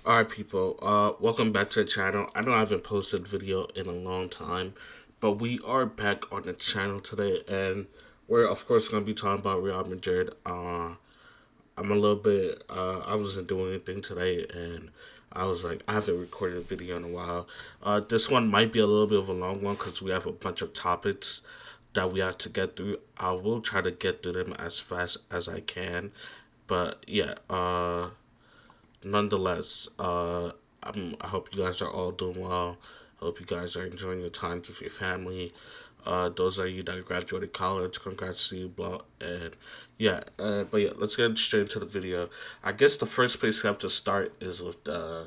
Alright, people, welcome back to the channel. I know I haven't posted a video in a long time, but we are back on the channel today, and we're, of course, going to be talking about Real Madrid. I'm a little bit, I wasn't doing anything today, and I was like, I haven't recorded a video in a while. This one might be a little bit of a long one because we have a bunch of topics that we have to get through. I will try to get through them as fast as I can, but yeah, nonetheless, I hope you guys are all doing well. I hope you guys are enjoying your time with your family. Those are you that graduated college, congrats to you, blah. And yeah, but yeah, let's get straight into the video. I guess the first place we have to start is with the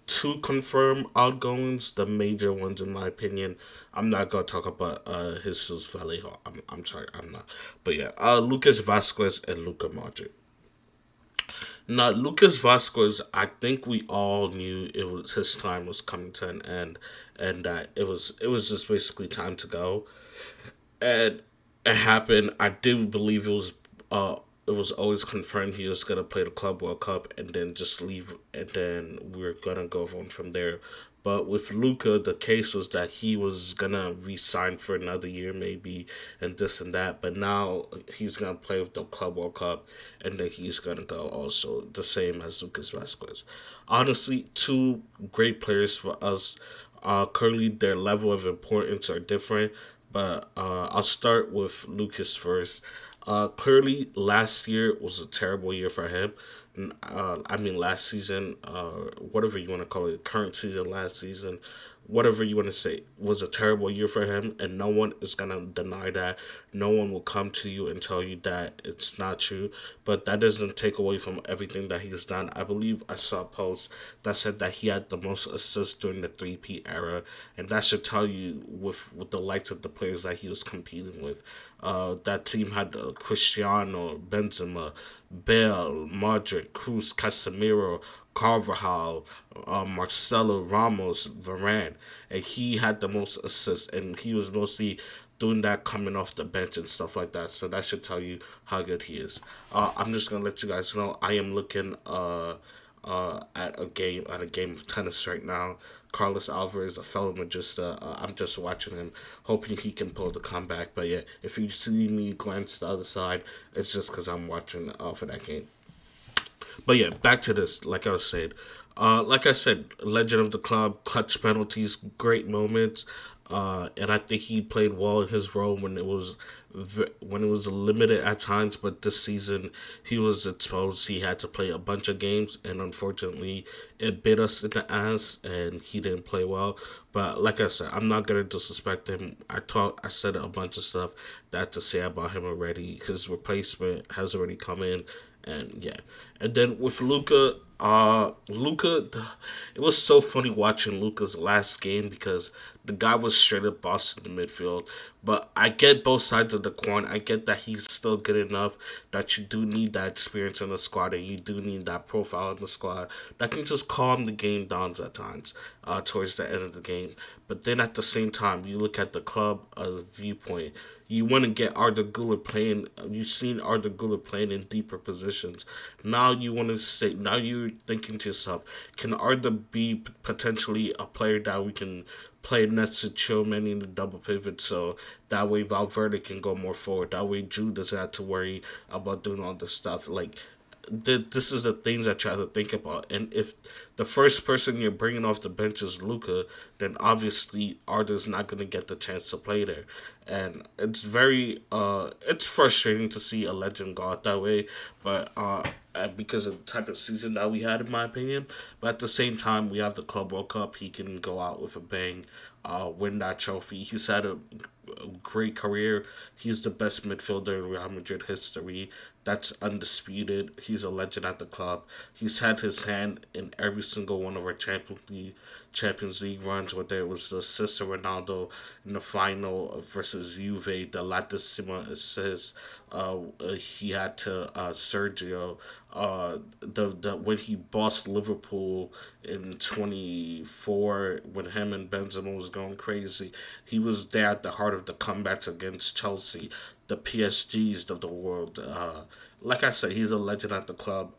two confirmed outgoings, the major ones in my opinion. I'm not gonna talk about Jesus Vallejo. I'm sorry, I'm not. But yeah, Lucas Vasquez and Luka Modric. Now, Lucas Vasquez, I think we all knew it was his time was coming to an end, and that it was just basically time to go. And it happened. I do believe it was always confirmed he was gonna play the Club World Cup and then just leave, and then we are gonna go on from there. But with Luca, the case was that he was gonna resign for another year, maybe, and this and that. But now he's gonna play with the Club World Cup, and then he's gonna go also the same as Lucas Vasquez. Honestly, two great players for us. Currently, their level of importance are different, but I'll start with Lucas first. Clearly, last year was a terrible year for him. I mean, last season, whatever you want to call it, current season, last season, whatever you want to say, was a terrible year for him, and no one is gonna deny that. No one will come to you and tell you that it's not true. But that doesn't take away from everything that he's done. I believe I saw a post that said that he had the most assists during the 3P era, and that should tell you with the likes of the players that he was competing with. That team had Cristiano, Benzema, Bale, Modric, Cruz, Casemiro, Carvajal, Marcelo, Ramos, Varane, and he had the most assists, and he was mostly doing that coming off the bench and stuff like that. So that should tell you how good he is. I'm just gonna let you guys know I am looking at a game of tennis right now. Carlos Alvarez, a fellow Magista. I'm just watching him, hoping he can pull the comeback. But yeah, if you see me glance to the other side, it's just because I'm watching for that game. But yeah, back to this. Like I said, legend of the club, clutch penalties, great moments, and I think he played well in his role when it was limited at times. But this season, he was exposed. He had to play a bunch of games, and unfortunately, it bit us in the ass, and he didn't play well. But like I said, I'm not gonna disrespect him. I said a bunch of stuff that to say about him already. His replacement has already come in, and yeah. And then with Luca, it was so funny watching Luca's last game because the guy was straight up boss in the midfield. But I get both sides of the coin. I get that he's still good enough that you do need that experience in the squad and you do need that profile in the squad that can just calm the game down at times towards the end of the game. But then at the same time, you look at the club viewpoint. You want to get Arda Güler playing. You've seen Arda Güler playing in deeper positions. Now you want to say. Now you're thinking to yourself, can Arda be potentially a player that we can play next to Chilmany in the double pivot, so that way Valverde can go more forward. That way Jude doesn't have to worry about doing all this stuff. Like this is the things I try to think about. And if the first person you're bringing off the bench is Luca, then obviously Arda's not going to get the chance to play there. And it's frustrating to see a legend go out that way, but because of the type of season that we had, in my opinion. But at the same time, we have the Club World Cup. He can go out with a bang, win that trophy. He's had a great career. He's the best midfielder in Real Madrid history. That's undisputed. He's a legend at the club. He's had his hand in every single one of our Champions League runs, whether it was the assist of Ronaldo in the final versus Juve, the Latissima assist. He had to Sergio. The when he bossed Liverpool in 24 when him and Benzema was going crazy. He was there at the heart of the comebacks against Chelsea, the PSGs of the world. Like I said, he's a legend at the club.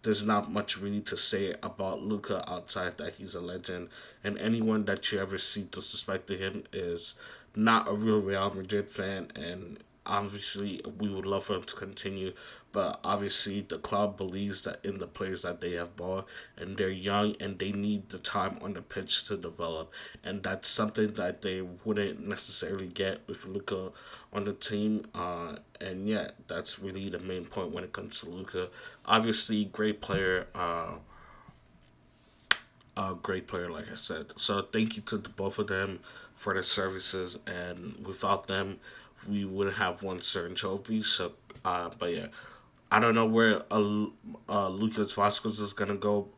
there's not much really to say about Luca outside that he's a legend, and anyone that you ever see disrespecting him is not a real Real Madrid fan, and obviously we would love for him to continue, but obviously the club believes that in the players that they have bought, and they're young and they need the time on the pitch to develop, and that's something that they wouldn't necessarily get with Luca on the team. And yeah, that's really the main point when it comes to Luca. Obviously, great player. A great player, like I said. So thank you to the both of them for their services, and without them, we wouldn't have won certain trophies. So, but yeah, I don't know where Lucas Vasquez is gonna go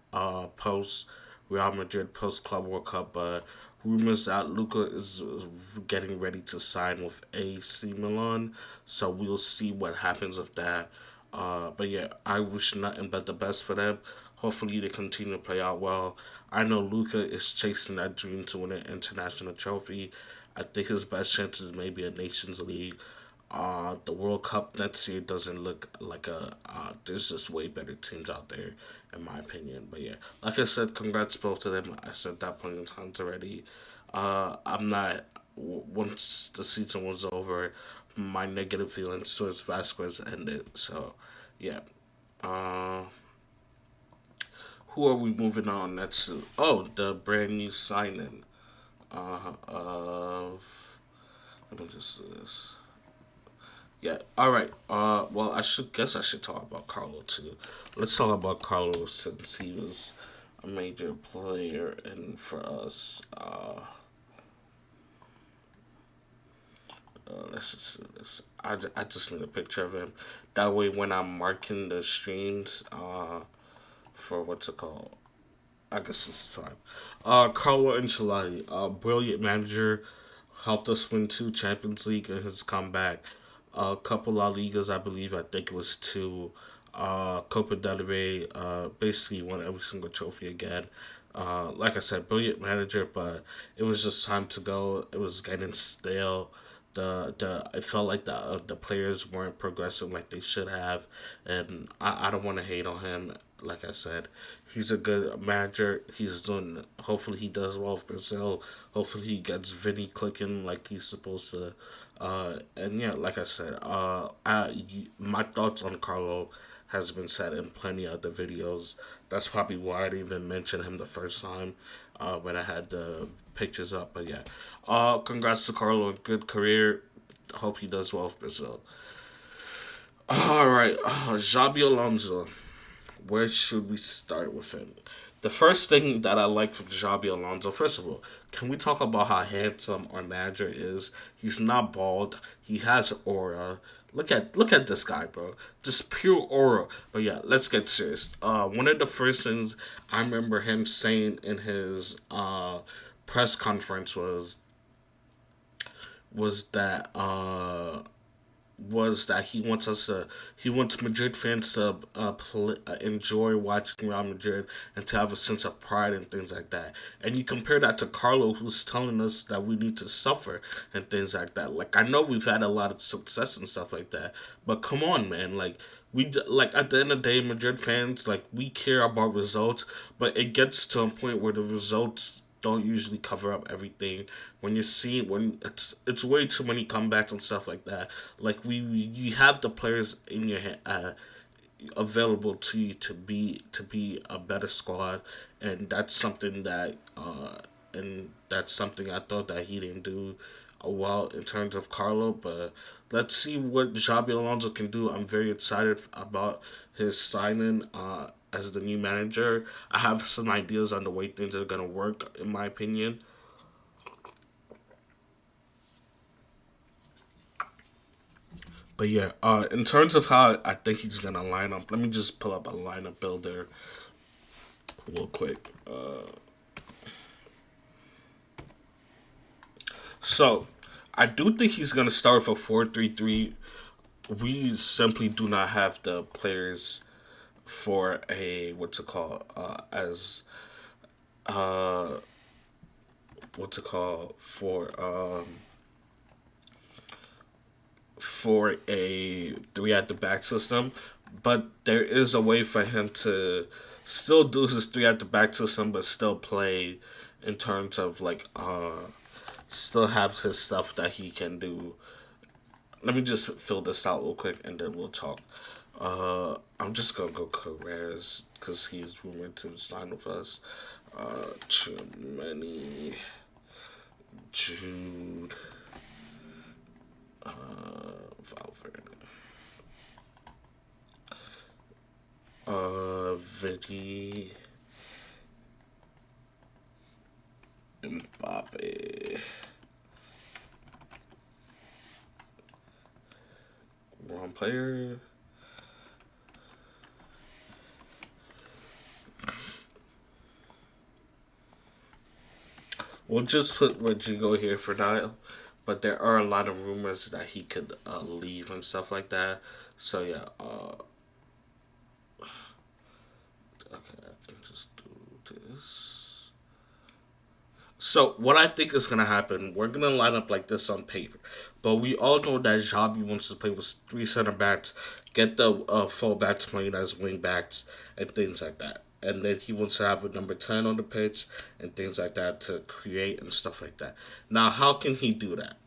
post Real Madrid, post Club World Cup, but rumors that Luca is getting ready to sign with AC Milan. So we'll see what happens with that. But yeah, I wish nothing but the best for them. Hopefully they continue to play out well. I know Luca is chasing that dream to win an international trophy. I think his best chance is maybe a Nations League. The World Cup next year doesn't look like a. There's just way better teams out there, in my opinion. But yeah, like I said, congrats both to them. I said that plenty of times already. I'm not. Once the season was over, my negative feelings towards Vasquez ended. So, yeah. Uh, who are we moving on next to? Oh, the brand new signing of. Let me just do this. Yeah. All right. Well, I should guess I should talk about Carlo too. Let's talk about Carlo since he was a major player and for us. Let's just do this. I just need a picture of him. That way, when I'm marking the streams, for what's it called? I guess this is fine. Carlo Ancelotti, brilliant manager, helped us win two Champions League in his comeback. A couple La Ligas, I believe. I think it was two. Copa del Rey, basically won every single trophy again. Like I said, brilliant manager, but it was just time to go. It was getting stale. The it felt like the players weren't progressing like they should have, and I don't want to hate on him. Like I said, he's a good manager. He's doing. Hopefully, he does well for Brazil. Hopefully, he gets Vinny clicking like he's supposed to. And yeah, like I said, my thoughts on Carlo has been said in plenty of the videos. That's probably why I didn't even mention him the first time when I had the pictures up. But yeah, congrats to Carlo. Good career. Hope he does well for Brazil. All right, Xabi Alonso. Where should we start with him? The first thing that I like from Xabi Alonso, first of all, can we talk about how handsome our manager is? He's not bald. He has aura. Look at this guy, bro. Just pure aura. But yeah, let's get serious. One of the first things I remember him saying in his press conference was that he wants Madrid fans to enjoy watching Real Madrid and to have a sense of pride and things like that. And you compare that to Carlo, who's telling us that we need to suffer and things like that. Like I know we've had a lot of success and stuff like that, but come on, man, like. Like at the end of the day, Madrid fans like we care about results, but it gets to a point where the results don't usually cover up everything. When you see when it's way too many comebacks and stuff like that. Like you have the players in your hand, available to you to be a better squad, and that's something I thought that he didn't do well in terms of Carlo. But let's see what Xabi Alonso can do. I'm very excited about his signing as the new manager. I have some ideas on the way things are gonna work, in my opinion. But yeah, in terms of how I think he's gonna line up, let me just pull up a lineup builder real quick. So I do think he's gonna start for 4-3-3. We simply do not have the players for a what's it called as what's it called for a three at the back system. but there is a way for him to still do his three at the back system, but still play in terms of like still have his stuff that he can do. Let me just fill this out real quick and then we'll talk. I'm just gonna go Perez because he's rumored to sign with us. Germany, Jude, Valverde, Vidi, Mbappe. Wrong player. We'll just put Rodrigo here for now, but there are a lot of rumors that he could leave and stuff like that. So yeah, okay, I can just do this. So what I think is gonna happen, we're gonna line up like this on paper, but we all know that Xabi wants to play with three center backs, get the full backs playing as wing backs and things like that. And then he wants to have a number 10 on the pitch and things like that to create and stuff like that. Now, how can he do that?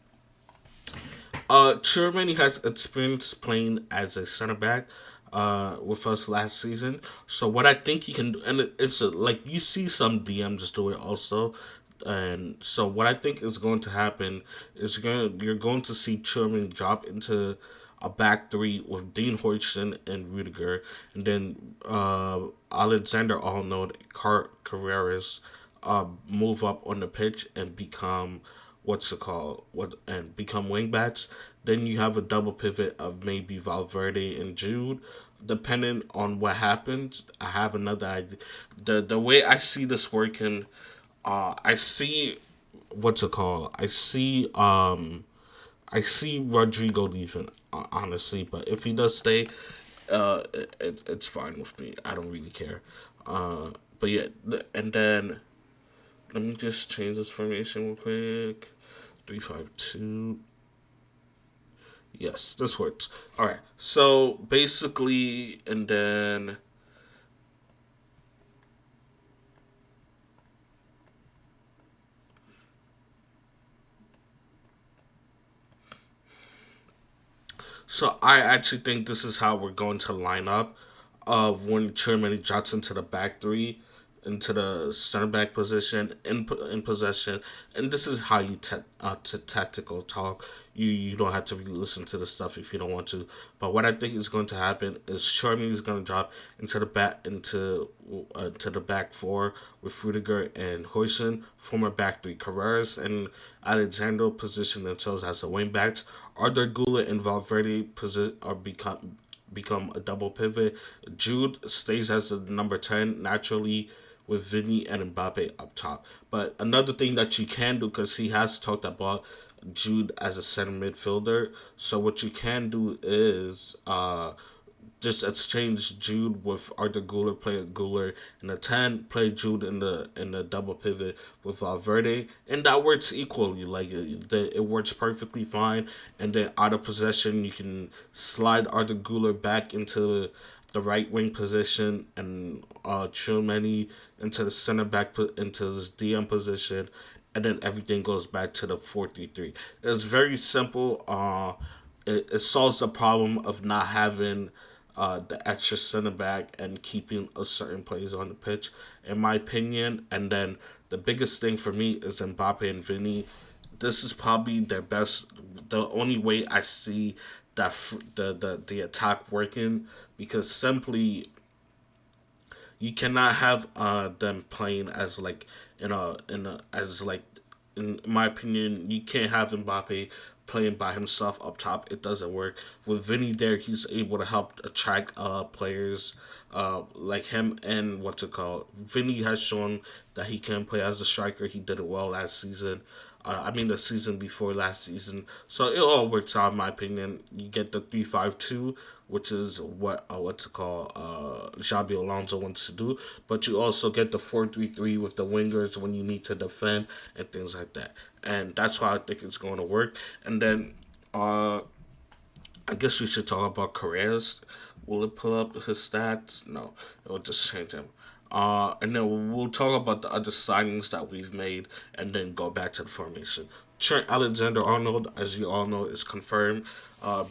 Germany has experience playing as a center back with us last season. So what I think he can do, and it's like you see some DMs do it also. And so what I think is going to happen is you're going to see Germany drop into a back three with Dean Huijsen and Rudiger, and then Alexander Arnold, Carreras move up on the pitch and become what's it called? What and become wingbacks. Then you have a double pivot of maybe Valverde and Jude. Depending on what happens, I have another idea. The way I see this working, I see what's it called? I see Rodrigo leaving, honestly, but if he does stay, it's fine with me. I don't really care. But yeah, and then let me just change this formation real quick. 3-5-2. Yes, this works. All right. So basically, and then so I actually think this is how we're going to line up. When Germany drops into the back three, into the center back position in possession, and this is how you tactical talk. You don't have to really listen to the stuff if you don't want to. But what I think is going to happen is Germany is going to drop into the back to the back four with Rudiger and Huijsen, former back three. Carreras and Alexander position themselves as the wing backs. Arthur Gula and Valverde are become a double pivot. Jude stays as the number 10 naturally with Vinny and Mbappe up top. But another thing that you can do, because he has talked about Jude as a center midfielder, so what you can do is just exchange Jude with Arthur Guler, play Guler in the 10, play Jude in the double pivot with Valverde, and that works equally. Like it works perfectly fine. And then out of possession, you can slide Arthur Guler back into the right wing position and Chumeni into the center back into his DM position, and then everything goes back to the 4-3-3. It's very simple. It solves the problem of not having the extra center back and keeping a certain players on the pitch, in my opinion. And then the biggest thing for me is Mbappe and Vinny. This is probably their best. The only way I see that the attack working, because simply you cannot have them playing as like in a as like in my opinion, you can't have Mbappe playing by himself up top. It doesn't work. With Vinny there, he's able to help attract players like him and what's it called. Vinny has shown that he can play as a striker. He did it well last season. I mean the season before last season. So it all works out in my opinion. You get the 3-5-2, which is what what's it called Xabi Alonso wants to do. But you also get the 4-3-3 with the wingers when you need to defend and things like that. And that's why I think it's going to work. And then I guess we should talk about Carreras. Will it pull up his stats? No, it will just change him. And then we'll talk about the other signings that we've made, and then go back to the formation. Trent Alexander-Arnold, as you all know, is confirmed. Uh,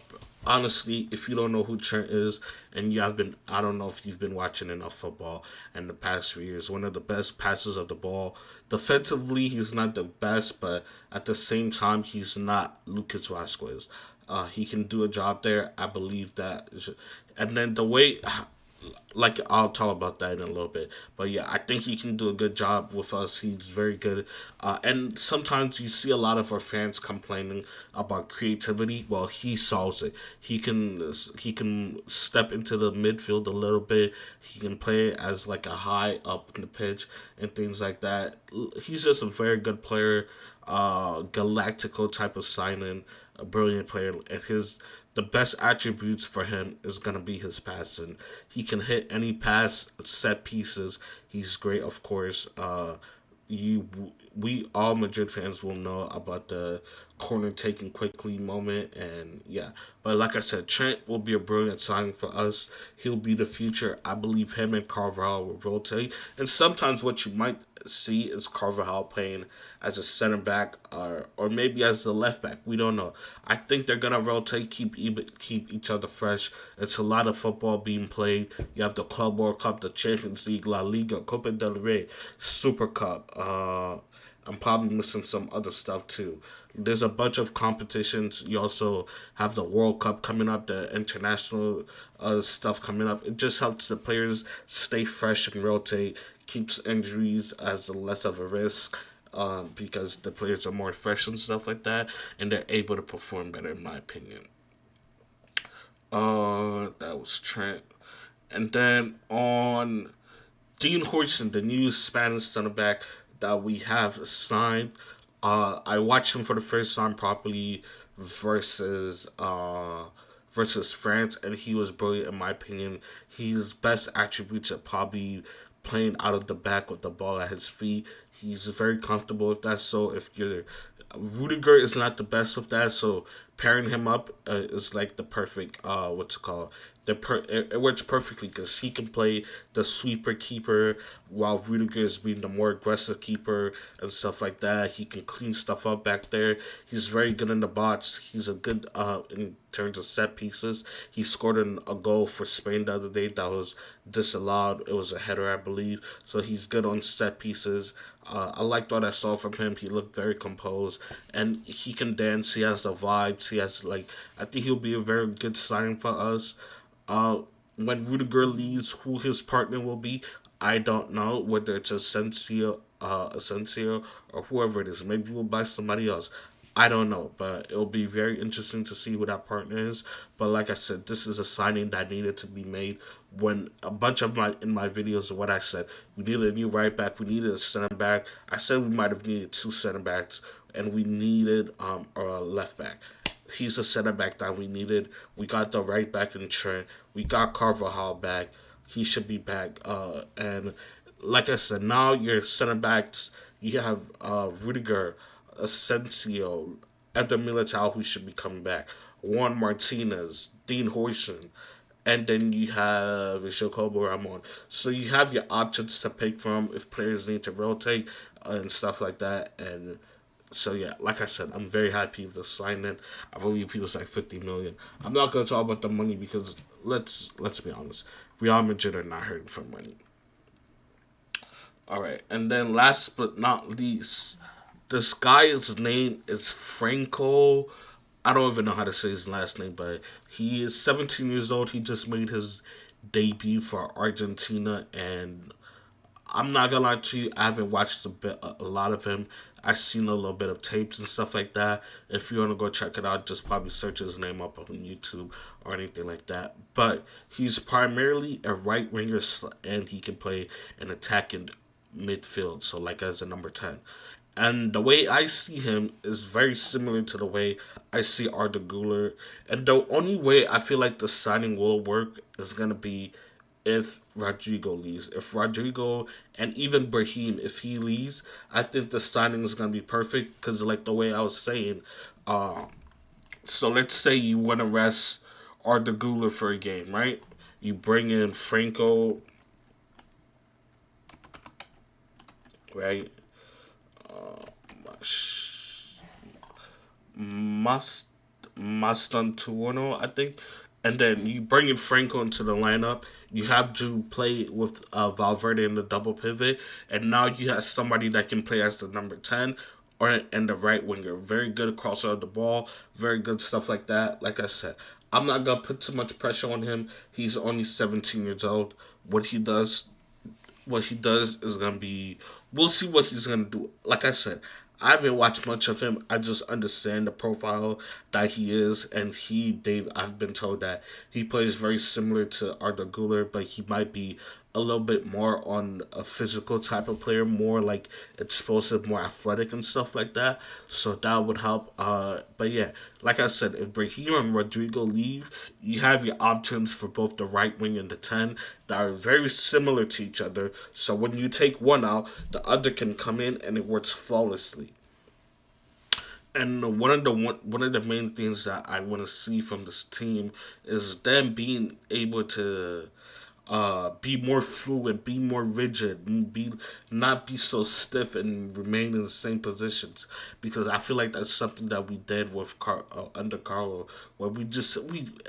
Honestly, if you don't know who Trent is, and you have been, I don't know if you've been watching enough football in the past few years. One of the best passers of the ball. Defensively, he's not the best, but at the same time, he's not Lucas Vasquez. He can do a job there. I believe that. And then the way, like, I'll talk about that in a little bit. But yeah, I think he can do a good job with us. He's very good. And sometimes you see a lot of our fans complaining about creativity. Well, he solves it. He can step into the midfield a little bit. He can play as like a high up in the pitch and things like that. He's just a very good player. Galactical type of signing, a brilliant player, and his the best attributes for him is gonna be his passing. He can hit any pass, set pieces. He's great, of course. You, we all Madrid fans will know about the corner taking quickly moment, and yeah. But like I said, Trent will be a brilliant signing for us. He'll be the future. I believe him and Carvajal will rotate, and sometimes what you might see is Carvajal playing as a center back or maybe as the left back. We don't know. I think they're gonna rotate, keep each other fresh. It's a lot of football being played. You have the Club World Cup, the Champions League, La Liga, Copa del Rey, Super Cup. I'm probably missing some other stuff too. There's a bunch of competitions. You also have the World Cup coming up, the international stuff coming up. It just helps the players stay fresh and rotate, keeps injuries as less of a risk. Because the players are more fresh and stuff like that, and they're able to perform better, in my opinion. That was Trent, and then on Dean Horson, the new Spanish center back that we have signed. I watched him for the first time properly versus versus France, and he was brilliant in my opinion. His best attributes are probably playing out of the back with the ball at his feet. He's very comfortable with that. So if you're Rudiger is not the best with that, so pairing him up is like the perfect what's it called? It works perfectly because he can play the sweeper keeper while Rudiger is being the more aggressive keeper and stuff like that. He can clean stuff up back there. He's very good in the box. He's a good in terms of set pieces. He scored a goal for Spain the other day that was disallowed. It was a header, I believe. So he's good on set pieces. I liked what I saw from him. He looked very composed, and he can dance. He has the vibes. He has like I think he'll be a very good signing for us. Uh, when Rudiger leaves, who his partner will be, I don't know. Whether it's Asensio, or whoever it is. Maybe we'll buy somebody else. I don't know, but it'll be very interesting to see who that partner is. But like I said, this is a signing that needed to be made. When a bunch of my videos of what I said, we needed a new right back, we needed a center back. I said we might have needed two center backs, and we needed a left back. He's a center back that we needed. We got the right back in Trent. We got Carvajal back. He should be back. And like I said, now your center backs, you have Rudiger, Asensio, Eder Militao, who should be coming back, Juan Martinez, Dean Huyson, and then you have Jacobo Ramon. So you have your options to pick from if players need to rotate and stuff like that. And so yeah, like I said, I'm very happy with the signing. I believe he was like 50 million. I'm not gonna talk about the money because let's be honest, Real Madrid are not hurting for money. All right, and then last but not least, this guy's name is Franco. I don't even know how to say his last name, but he is 17 years old. He just made his debut for Argentina, and I'm not gonna lie to you, I haven't watched a lot of him. I've seen a little bit of tapes and stuff like that. If you want to go check it out, just probably search his name up on YouTube or anything like that. But he's primarily a right winger, and he can play an attacking midfield, so like as a number 10. And the way I see him is very similar to the way I see Arda Guler. And the only way I feel like the signing will work is going to be if Rodrigo leaves. If Rodrigo and even Brahim, if he leaves, I think the signing is going to be perfect because, like the way I was saying, uh, so let's say you want to rest Arda Guler for a game, right? You bring in Franco, right? Must Mastantuono, I think. And then you bring in Franco into the lineup. You have Drew play with Valverde in the double pivot, and now you have somebody that can play as the number 10 or in the right winger. Very good crosser of the ball, very good stuff like that. Like I said, I'm not gonna put too much pressure on him. He's only 17 years old. What he does is gonna be. We'll see what he's gonna do. Like I said, I haven't watched much of him. I just understand the profile that he is, and Dave. I've been told that he plays very similar to Arda Güler, but he might be a little bit more on a physical type of player, more like explosive, more athletic and stuff like that. So that would help. But yeah, like I said, if Brahim and Rodrigo leave, you have your options for both the right wing and the 10 that are very similar to each other. So when you take one out, the other can come in and it works flawlessly. And one of the main things that I want to see from this team is them being able to be more fluid, be more rigid, be not be so stiff and remain in the same positions. Because I feel like that's something that we did with under Carlo, where we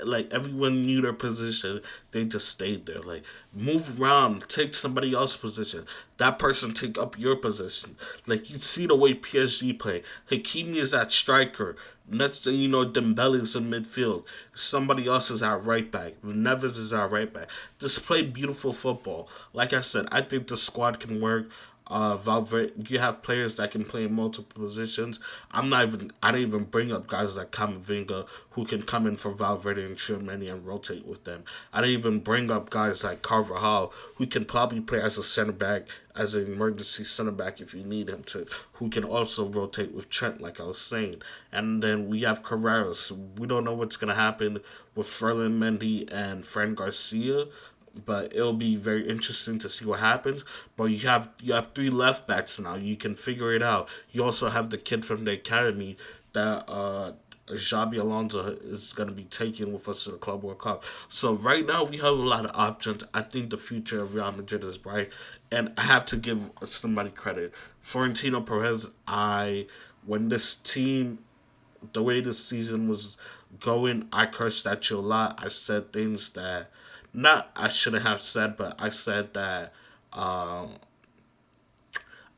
like everyone knew their position, they just stayed there. Like move around, take somebody else's position. That person take up your position. Like you see the way PSG play. Hakimi is that striker. Next thing you know, Dembele's in midfield. Somebody else is our right back. Neves is our right back. Just play beautiful football. Like I said, I think the squad can work. Valverde, you have players that can play in multiple positions. I didn't even bring up guys like Camavinga who can come in for Valverde and Tchouameni and rotate with them. I didn't even bring up guys like Carvajal who can probably play as a center back, as an emergency center back if you need him to, who can also rotate with Trent, like I was saying. And then we have Carreras. We don't know what's going to happen with Ferland Mendy and Fran Garcia, but it'll be very interesting to see what happens. But you have three left backs now. You can figure it out. You also have the kid from the academy that Xabi Alonso is going to be taking with us to the Club World Cup. So right now we have a lot of options. I think the future of Real Madrid is bright, and I have to give somebody credit. Florentino Perez. When this team, the way this season was going, I cursed at you a lot. I said things that not I shouldn't have said, but I said that uh,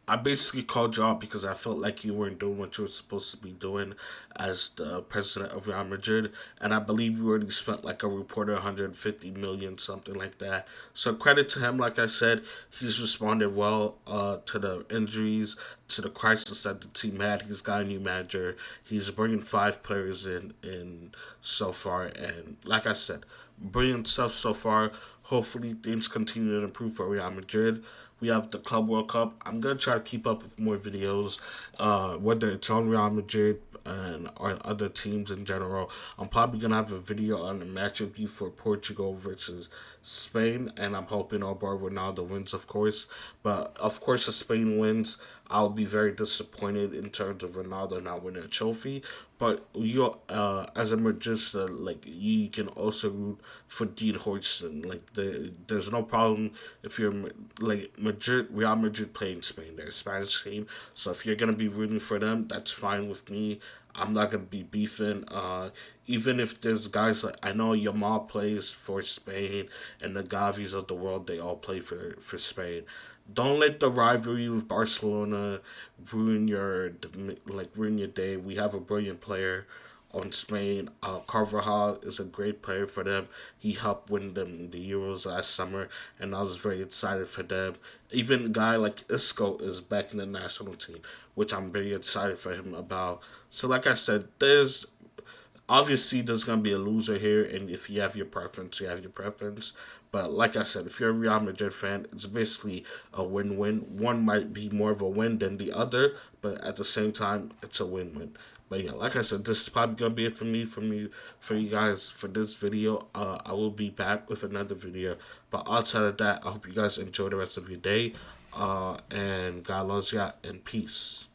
I basically called you out because I felt like you weren't doing what you were supposed to be doing as the president of Real Madrid, and I believe you already spent like a reporter 150 million, something like that. So credit to him. Like I said, he's responded well to the injuries, to the crisis that the team had. He's got a new manager. He's bringing five players in so far, and like I said, brilliant stuff so far. Hopefully things continue to improve for Real Madrid. We have the Club World Cup. I'm gonna try to keep up with more videos, whether it's on Real Madrid and or other teams in general. I'm probably gonna have a video on the match review for Portugal versus Spain, and I'm hoping Alvaro Ronaldo wins, of course. But of course, if Spain wins, I'll be very disappointed in terms of Ronaldo not winning a trophy. But you, as a Madridista, like you can also root for Dean Hodgson. Like there's no problem if you're like Madrid, Real Madrid playing Spain. They're a Spanish team, so if you're gonna be rooting for them, that's fine with me. I'm not gonna be beefing. Even if there's guys like I know Yamal plays for Spain and the Gavis of the world, they all play for Spain. Don't let the rivalry with Barcelona ruin your day. We have a brilliant player on Spain. Carvajal is a great player for them. He helped win them the Euros last summer, and I was very excited for them. Even a guy like Isco is back in the national team, which I'm very excited for him about. So, like I said, there's gonna be a loser here, and if you have your preference, you have your preference. But like I said, if you're a Real Madrid fan, it's basically a win-win. One might be more of a win than the other, but at the same time, it's a win-win. But yeah, like I said, this is probably gonna be it for you guys for this video. I will be back with another video. But outside of that, I hope you guys enjoy the rest of your day. And God loves ya and peace.